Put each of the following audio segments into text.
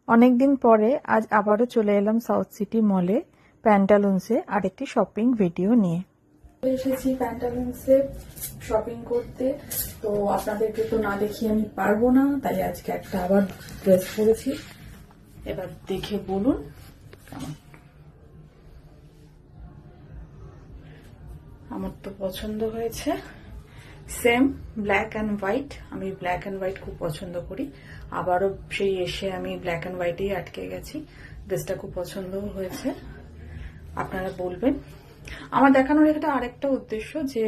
অনেকদিন পরে আজ আবারও চলে এলাম সাউথ সিটি মলে প্যান্টালুন্সে আরেকটি শপিং ভিডিও নিয়ে। এসেছি প্যান্টালুন্সে শপিং করতে, তো আপনাদেরকে তো না দেখিয়ে আমি পারবো না, তাই আজকে একটা আবার ড্রেস পরেছি। এবার দেখে বলুন কেমন। আমার তো পছন্দ হয়েছে, সেম ব্ল্যাক অ্যান্ড হোয়াইট। আমি ব্ল্যাক অ্যান্ড হোয়াইট খুব পছন্দ করি, আবারও সেই এসে আমি ব্ল্যাক অ্যান্ড হোয়াইটেই আটকে গেছি। ড্রেসটা খুব পছন্দ হয়েছে, আপনারা বলবেন। আমার দেখানোর একটা আরেকটা উদ্দেশ্য যে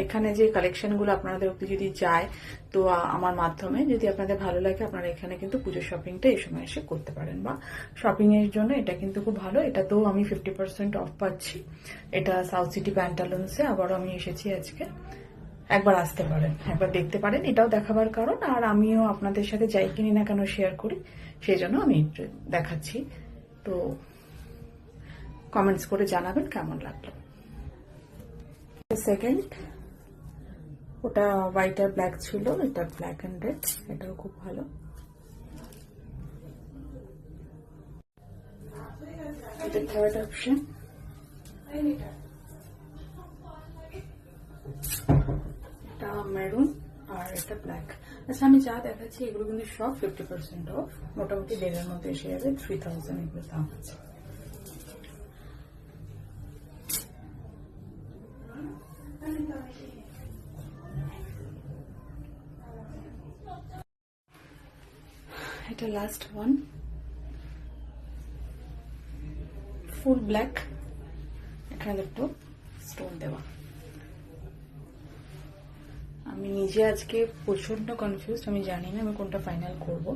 এখানে যে কালেকশনগুলো আপনাদের অব্দি যদি যায়, তো আমার মাধ্যমে যদি আপনাদের ভালো লাগে, আপনারা এখানে কিন্তু পুজোর শপিংটা এই সময় এসে করতে পারেন, বা শপিং এর জন্য এটা কিন্তু খুব ভালো। এটাতেও আমি 50% অফ পাচ্ছি। এটা সাউথ সিটি প্যান্টালুন্সে আবারও আমি এসেছি আজকে। একবার আসতে পারেন, একবার দেখতে পারেন, এটাও দেখাবার কারণ। আর আমিও আপনাদের সাথে যাই কিনি না কেন শেয়ার করি, সেই জন্য আমি দেখাচ্ছি। তো কমেন্টস করে জানাবেন কেমন লাগলো। সেকেন্ড, ওটা হোয়াইট আর ব্ল্যাক ছিল, এটা ব্ল্যাক অ্যান্ড রেড, এটাও খুব ভালো। এটা থার্ড অপশন, এটা মেরুন আর এটা ব্ল্যাক। আচ্ছা, আমি যা দেখাচ্ছি এগুলো কিন্তু সব 50% অফ, মোটামুটি দেড়ের মধ্যে এসে যাবে। 3000 এগুলো দাম আছে। এটা লাস্ট ওয়ান, ফুল ব্ল্যাক, এখানে একটু স্টোন দেওয়া। আমি নিজে আজকে প্রচন্ড কনফিউজ, আমি জানি না আমি কোনটা ফাইনাল করব।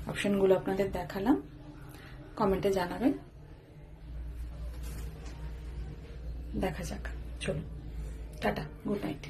অপশনগুলো আপনাদের দেখালাম, কমেন্টে জানাবেন। দেখা যাক, চলুন, টাটা, গুড নাইট।